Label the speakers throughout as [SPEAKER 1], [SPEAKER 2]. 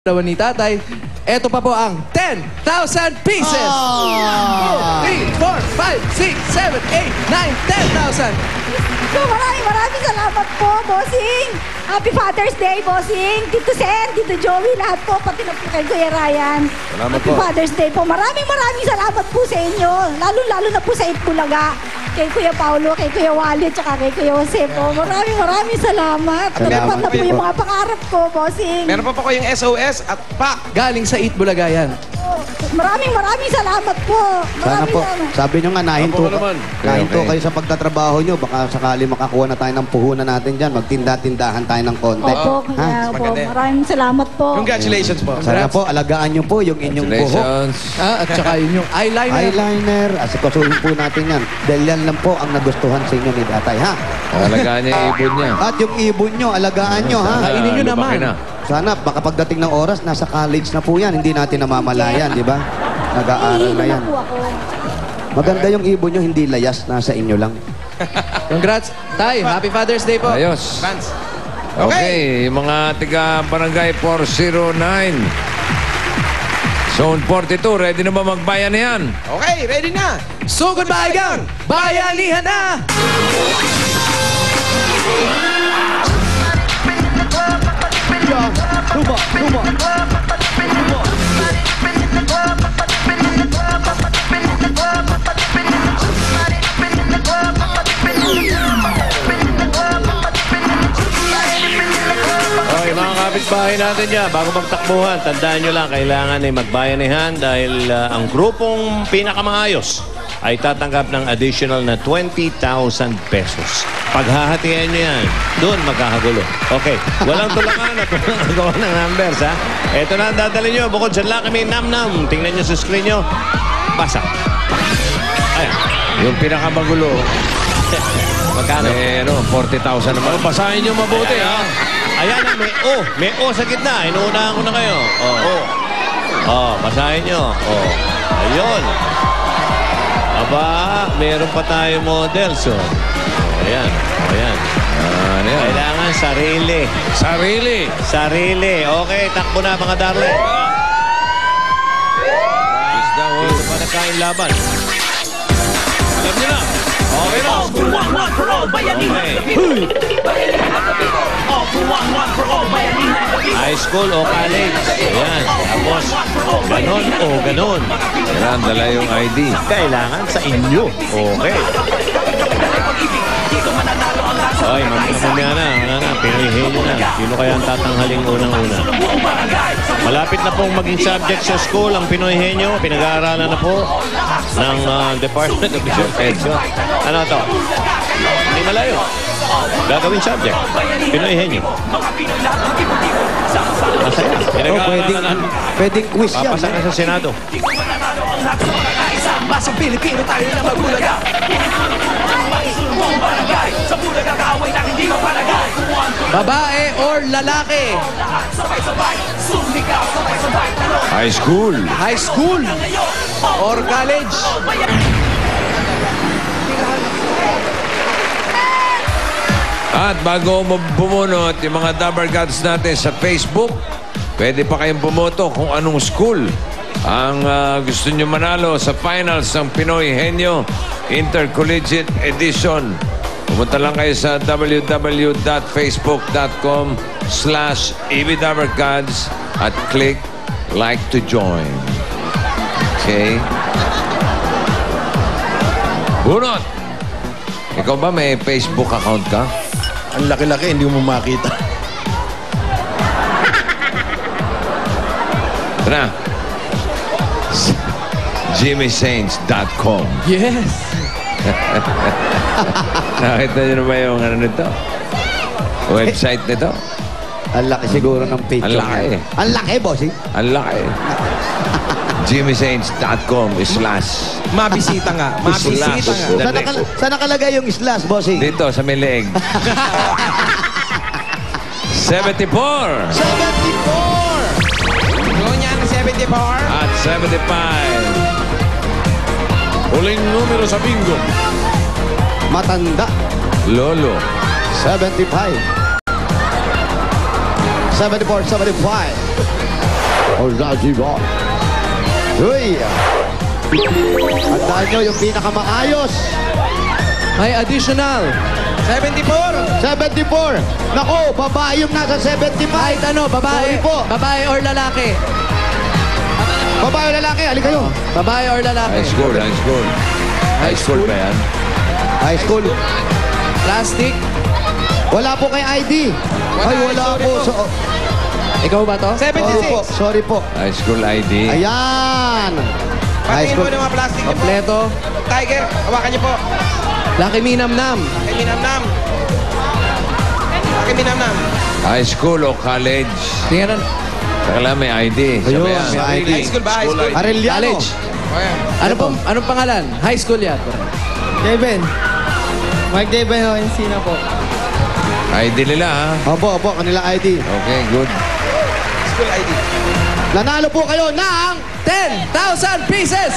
[SPEAKER 1] naman ni tatay. Ito pa po ang 10,000 pieces! 2, 3, 4, 5, 6, 7, 8, 9, 10,000!
[SPEAKER 2] So, maraming salamat po, bossing. Happy Father's Day, bossing. Tito Sen, Tito Joey, lahat po, pati na po kay Kuya Ryan.
[SPEAKER 3] Salamat
[SPEAKER 2] Happy
[SPEAKER 3] po.
[SPEAKER 2] Father's Day po. Maraming salamat po sa inyo. Lalo na po sa Itbulaga. Kay Kuya Paulo, kay Kuya Wally, tsaka kay Kuya Jose po. Maraming salamat. Natupad na po yung mga pangarap ko, bossing.
[SPEAKER 4] Meron pa po kayong SOS at PAK.
[SPEAKER 1] Galing sa Eat Bulaga yan.
[SPEAKER 2] Maraming salamat po.
[SPEAKER 3] Sana po. Sabi nyo nga, nahinto,
[SPEAKER 4] Opo naman.
[SPEAKER 3] nahinto
[SPEAKER 4] Okay.
[SPEAKER 3] kayo sa pagtatrabaho nyo. Baka sakali makakuha na tayo ng puhunan natin dyan. Magtinda-tindahan tayo ng konti.
[SPEAKER 2] Opo,
[SPEAKER 3] Ha?
[SPEAKER 2] kaya po.
[SPEAKER 4] Maganda yan.
[SPEAKER 2] Maraming salamat po.
[SPEAKER 4] Congratulations po.
[SPEAKER 3] Sana po, alagaan nyo po yung inyong buhok.
[SPEAKER 1] At saka yun yung eyeliner.
[SPEAKER 3] Eyeliner. Asikasuhin po natin yan. Dahil yan lang po ang nagustuhan sa inyo ni tatay, ha?
[SPEAKER 5] Alagaan niya yung ibon niya.
[SPEAKER 3] At yung ibon nyo, alagaan nyo, ha?
[SPEAKER 1] Kainin nyo
[SPEAKER 5] Lumaki
[SPEAKER 1] naman.
[SPEAKER 5] na.
[SPEAKER 3] Sana, baka pagdating ng oras, nasa college na po yan. Hindi natin namamalayan, di ba? Nag-aaral na yan.
[SPEAKER 2] po ako.
[SPEAKER 3] Maganda yung ibon nyo, hindi layas. Nasa inyo lang.
[SPEAKER 1] Congrats, Tay. Happy Father's Day po.
[SPEAKER 5] Ayos.
[SPEAKER 4] Fans.
[SPEAKER 5] Okay, mga tiga Barangay 409. Zone 42, ready na ba magbayan na yan?
[SPEAKER 4] Okay, ready na.
[SPEAKER 1] So, goodbye, gang! Bayanihan na!
[SPEAKER 6] Okay, mga kapitbahay natin dyan, bago magtakbuhan, tandaan nyo lang, kailangan ay magbayanihan dahil ang grupong pinakamaayos ay tatanggap ng additional na 20,000 pesos. Paghahatian nyo yan, doon magkakagulo. Okay, walang tulangan at walang agawa ng numbers, ha? Ito na ang dadali nyo, bukod sa Lucky Me Nam Nam. Tingnan nyo sa screen nyo. Basa. Ayan.
[SPEAKER 5] Yung pinakamagulo,
[SPEAKER 6] Magkano?
[SPEAKER 5] may 40,000 naman. Basahin niyo mabuti, ha?
[SPEAKER 6] Ayan na, may O sa gitna. Inuunahan ko na kayo. Basahin nyo. Ayun. Aba, meron pa tayo models. Ayan.
[SPEAKER 5] Ano yan?
[SPEAKER 6] Kailangan sarili.
[SPEAKER 5] Sarili.
[SPEAKER 6] Okay, takbo na mga darling.
[SPEAKER 5] Isda, oh.
[SPEAKER 6] Dito pa nagkain laban. Alam nyo na. Okay na. High school o college. Ayan. Tapos, ganon o ganon.
[SPEAKER 5] Kailangan dala yung ID.
[SPEAKER 6] Kailangan sa inyo. Okay. Ay, mamaya na. Pinahihin nyo na. Sino kaya ang tatanghaling unang-una? Malapit na pong maging subject sa school ang Pinoy Henyo. Pinag-aaralan na po ng Department of Education. Ano to? Hindi malayo. Gagawin subject. Pinoy Henyo. Masaya. Pinag-aaralan na.
[SPEAKER 3] Pwedeng quiz yan.
[SPEAKER 6] Papasa na sa Senado.
[SPEAKER 4] Masang Pilipino tayo na magbulaga.
[SPEAKER 1] Babae or lalaki?
[SPEAKER 5] High school.
[SPEAKER 1] High school or college?
[SPEAKER 5] At bago mo bumunot yung mga Dabber Gods natin sa Facebook, pwede pa kayong bumoto kung anong school ang gusto nyo manalo sa finals ng Pinoy Henyo Intercollegiate Edition. Pumunta lang kayo sa www.facebook.com/ebdabbergods at click like to join. Okay? Bunot! Ikaw ba may Facebook account ka?
[SPEAKER 7] Ang laki-laki, hindi mo makita.
[SPEAKER 5] Tara. JimmySaints.com.
[SPEAKER 1] Yes!
[SPEAKER 5] Nakita niyo na ba yung ano nito? Website nito?
[SPEAKER 3] Ang laki siguro ng picture.
[SPEAKER 5] Ang laki.
[SPEAKER 3] niya. Ang laki, bossing.
[SPEAKER 5] Ang laki. JimmySaints.com/
[SPEAKER 4] Mabisita nga. Mabisita nga.
[SPEAKER 3] Saan nakalagay yung slash, bossing?
[SPEAKER 5] Dito sa may leeg. 74
[SPEAKER 3] 74!
[SPEAKER 4] Yung niya ng 74.
[SPEAKER 5] at 75.
[SPEAKER 7] Huling numero sa bingo.
[SPEAKER 3] Matanda.
[SPEAKER 5] Lolo.
[SPEAKER 3] 75. 74, 75. Ozajiba. Uy! Tandaan nyo, yung pinakamaayos.
[SPEAKER 1] May additional.
[SPEAKER 4] 74.
[SPEAKER 3] 74. Naku, babae yung nasa 75.
[SPEAKER 1] Kahit ano, babae.
[SPEAKER 3] Sorry po.
[SPEAKER 1] Babae or lalaki.
[SPEAKER 3] Babae o lalaki, halika kayo.
[SPEAKER 1] Babae or lalaki.
[SPEAKER 5] High school, high school. High school ba yan?
[SPEAKER 3] High school.
[SPEAKER 1] Plastic.
[SPEAKER 3] Wala po kay ID. Ay, wala po. So,
[SPEAKER 1] Ikaw ba to?
[SPEAKER 4] 76.
[SPEAKER 3] sorry po.
[SPEAKER 5] High school ID.
[SPEAKER 3] Ayan. High
[SPEAKER 4] Patingin po
[SPEAKER 3] school.
[SPEAKER 4] ng mga plastic niyo po.
[SPEAKER 1] Kompleto.
[SPEAKER 4] Tiger, hawakan niyo po.
[SPEAKER 1] Lucky Me Nam Nam.
[SPEAKER 4] Kay Minamnam. Kay Minamnam.
[SPEAKER 5] High school o college.
[SPEAKER 1] Tingnan.
[SPEAKER 5] Saka lang may ID.
[SPEAKER 3] Ayun,
[SPEAKER 5] Sabi yan.
[SPEAKER 3] may ID.
[SPEAKER 4] High school ba? High school?
[SPEAKER 3] Arellano.
[SPEAKER 1] College.
[SPEAKER 4] Ayan.
[SPEAKER 1] Anong pangalan? High school yan.
[SPEAKER 8] Devin. Mike Devin o Encina po.
[SPEAKER 5] ID nila ha.
[SPEAKER 3] Opo, kanila ID.
[SPEAKER 5] Okay, good.
[SPEAKER 4] School ID.
[SPEAKER 3] Nanalo po kayo ng
[SPEAKER 1] 10,000 pieces!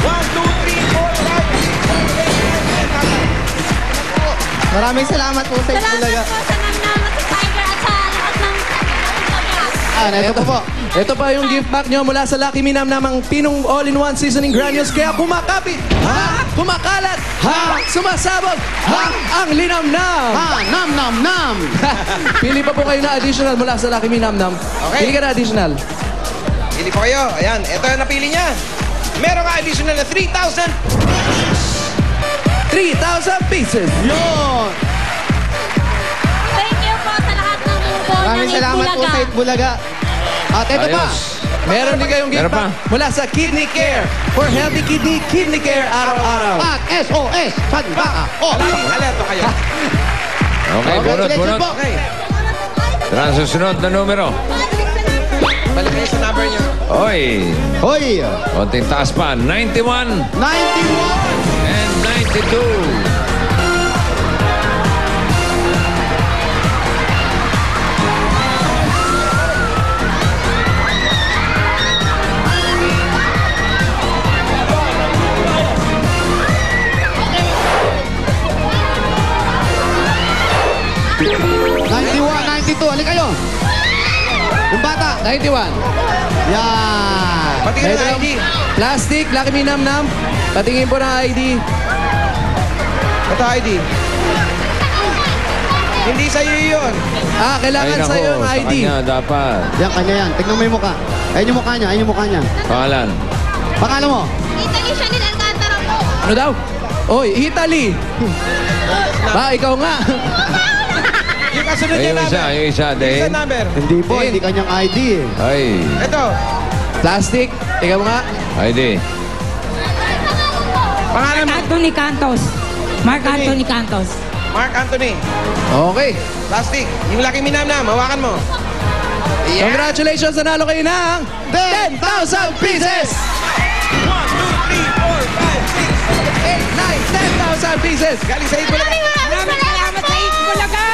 [SPEAKER 4] 1, 2, 3, 4, 5, 6, 7, 8, 9, 10.
[SPEAKER 8] Maraming salamat po sa
[SPEAKER 2] Salamat
[SPEAKER 8] Itbulaga.
[SPEAKER 2] po sa Namnam at sa Tiger at sa lahat ng
[SPEAKER 3] ito po.
[SPEAKER 1] Ito pa yung gift pack nyo mula sa Lucky Me Nam Nam, ang Pinong All-in-One Seasoning Granules. Kaya kumakapit, kumakalat, sumasabog, ang linamnam.
[SPEAKER 3] Nam.
[SPEAKER 1] Pili pa po kayo na additional mula sa Lucky Me Nam Nam.
[SPEAKER 4] Okay.
[SPEAKER 1] Pili ka na additional.
[SPEAKER 4] Pili po kayo. Ayan, ito yung napili niya. Meron ka additional na 3,000.
[SPEAKER 1] 3,000 pieces.
[SPEAKER 3] Yun.
[SPEAKER 2] Thank you po sa lahat ng grupo ng
[SPEAKER 8] Maraming salamat po sa Itbulaga.
[SPEAKER 3] At ito pa.
[SPEAKER 5] Ayos.
[SPEAKER 1] Meron din kayong gift
[SPEAKER 5] Meron pa.
[SPEAKER 1] pack mula sa Kidney Care. For healthy kidney care araw-araw.
[SPEAKER 3] At SOS. Sandbaka.
[SPEAKER 4] Alerto kayo.
[SPEAKER 5] Okay, bunot.
[SPEAKER 4] Okay.
[SPEAKER 5] Tara sa susunod na numero.
[SPEAKER 4] Balik kayo sa number niyo.
[SPEAKER 5] Oy,
[SPEAKER 3] Hoy.
[SPEAKER 5] konting taas pa. 91
[SPEAKER 3] 91.
[SPEAKER 5] and 92.
[SPEAKER 3] Halika kayo. Yung bata.
[SPEAKER 1] 91.
[SPEAKER 3] Yan.
[SPEAKER 4] Patingin
[SPEAKER 1] Ito
[SPEAKER 4] ng
[SPEAKER 1] yung
[SPEAKER 4] ID.
[SPEAKER 1] Plastic, Lucky Me Nam Nam. Patingin po ng ID.
[SPEAKER 4] Ito ID. Hindi sa'yo yun.
[SPEAKER 1] Kailangan
[SPEAKER 5] Ay,
[SPEAKER 1] sa'yo
[SPEAKER 5] nako,
[SPEAKER 1] yung
[SPEAKER 5] sa
[SPEAKER 1] ID.
[SPEAKER 5] kanya dapat.
[SPEAKER 3] Yan, kanya yan. Tignan mo yung mukha. Ayun yung mukha niya. Ayun yung mukha niya.
[SPEAKER 5] Pangalan.
[SPEAKER 3] Pangalan mo?
[SPEAKER 2] Italy siya ni Alcantara po.
[SPEAKER 1] Ano daw? Oy, Italy. Ikaw nga.
[SPEAKER 4] Yung kasunod niya
[SPEAKER 5] Yung
[SPEAKER 4] number.
[SPEAKER 5] isa,
[SPEAKER 4] Yung isa
[SPEAKER 5] Dane.
[SPEAKER 4] number.
[SPEAKER 3] Hindi po. Hindi kanyang ID eh.
[SPEAKER 5] Ay,
[SPEAKER 4] Ito.
[SPEAKER 1] Plastic, ikaw nga.
[SPEAKER 5] ID.
[SPEAKER 4] Pangalan mo.
[SPEAKER 9] Anthony Cantos. Mark Anthony Cantos.
[SPEAKER 4] Mark Anthony.
[SPEAKER 1] Okay.
[SPEAKER 4] Plastic. Yung Lucky Me Nam Nam. Hawakan mo.
[SPEAKER 1] Congratulations, nanalo kayo ng 10,000 pieces!
[SPEAKER 4] 1, 2, 3, 4, 5, 6, 7, 8, 9, 10,000 pieces. Galing sa Itbulaga.
[SPEAKER 2] Maraming salamat sa Itbulaga!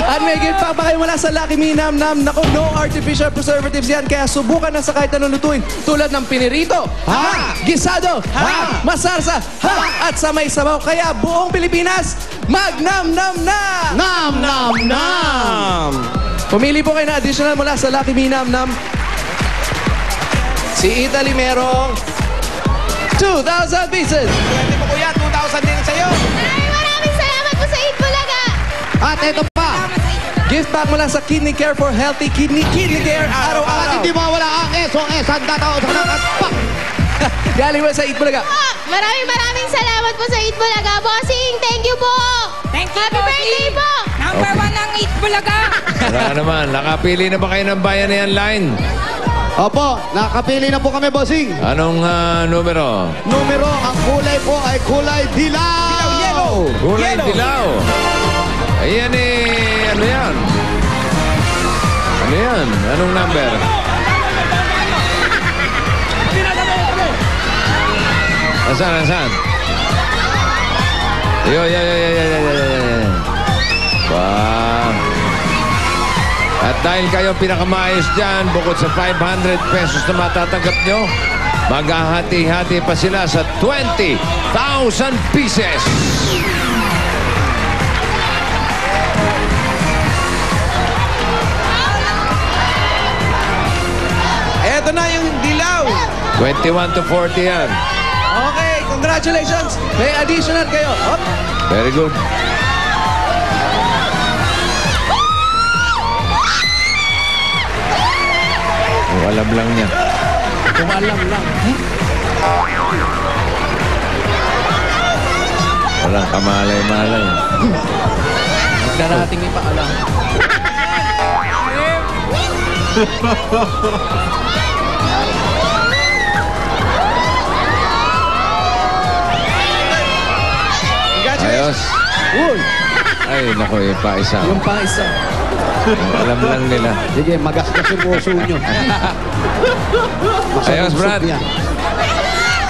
[SPEAKER 1] At may gift pack pa kayo mula sa Lucky Me Nam Nam. Naku, no artificial preservatives yan. Kaya subukan na sa kahit anong lutuin. Tulad ng pinirito, gisado, masarsa, at sa may sabaw. Kaya buong Pilipinas, mag-nam-nam na!
[SPEAKER 3] Nam.
[SPEAKER 1] Pumili po kayo na additional mula sa Lucky Me Nam Nam. Si Italy merong 2,000 pieces.
[SPEAKER 4] Pwede mo kuya. 2,000 din sa'yo.
[SPEAKER 2] Maraming salamat po sa Itbulaga!
[SPEAKER 3] At ito pa.
[SPEAKER 1] Gift pack mula sa Kidney Care for healthy kidney care
[SPEAKER 3] At
[SPEAKER 1] araw-araw.
[SPEAKER 3] hindi mawala ang SOS. Handa tao sa nakatpak.
[SPEAKER 1] Galing mo sa Itbulaga.
[SPEAKER 2] Maraming salamat po sa Itbulaga. Bossing, thank you po!
[SPEAKER 9] Thank you,
[SPEAKER 2] Happy birthday po!
[SPEAKER 9] Number 1 ng Itbulaga.
[SPEAKER 5] Wala naman. Nakapili na ba kayo ng Bayanihan Line?
[SPEAKER 3] Opo, nakapili na po kami, bossing.
[SPEAKER 5] Anong numero?
[SPEAKER 3] Numero, ang kulay po ay kulay dilaw.
[SPEAKER 4] Yellow.
[SPEAKER 5] Kulay
[SPEAKER 4] Yellow.
[SPEAKER 5] dilaw. Ayan eh, ano yan? Ano yan? Anong number? Nasaan? Yo. Wow. At dahil kayo pinakamayos dyan, bukod sa 500 pesos na matatanggap nyo, maghahati-hati pa sila sa 20,000 pieces.
[SPEAKER 4] Ito na yung dilaw.
[SPEAKER 5] 21 to 40 yan.
[SPEAKER 1] Okay, congratulations. May additional kayo. Hop.
[SPEAKER 5] Very good. Oh, alam lang niya.
[SPEAKER 1] Kumalam lang.
[SPEAKER 5] Walang kamalay-malay.
[SPEAKER 1] Huwag na nating ipaalam.
[SPEAKER 5] Ayos.
[SPEAKER 1] Uy,
[SPEAKER 5] Ay, naku, yung pa isa.
[SPEAKER 1] yung pa isa.
[SPEAKER 5] Alam lang nila.
[SPEAKER 3] Sige, magasgas yung puso nyo.
[SPEAKER 5] Ayos, Brad.
[SPEAKER 3] Yan.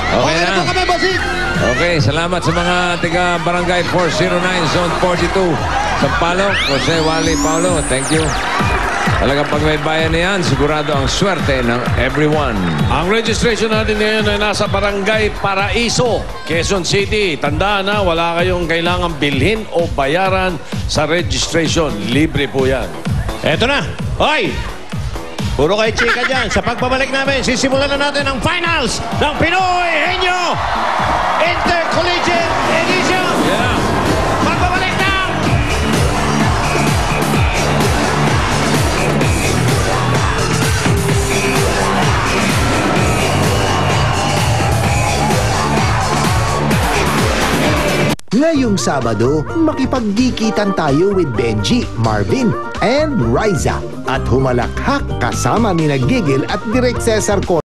[SPEAKER 5] Okay
[SPEAKER 3] Okay na po
[SPEAKER 5] na.
[SPEAKER 3] kami, bossing.
[SPEAKER 5] Okay, salamat sa mga tiga Barangay 409, Zone 42. Sampaloc, Jose, Wally, Paulo, thank you. Talagang pag may bayan na yan, sigurado ang swerte ng everyone.
[SPEAKER 7] Ang registration natin ngayon ay nasa Barangay Paraiso, Quezon City. Tandaan na, wala kayong kailangang bilhin o bayaran sa registration. Libre po yan.
[SPEAKER 6] Eto na. Hoy! Puro kay chika dyan. Sa pagbabalik namin, sisimulan na natin ang finals ng Pinoy Henyo Intercollegiate Edition.
[SPEAKER 5] Yeah.
[SPEAKER 6] Pagbabalik na!
[SPEAKER 10] Ngayong Sabado, makipagdikitan tayo with Benji, Marvin, and Riza at humalakhak kasama ni Gigil at Direk Cesar Cor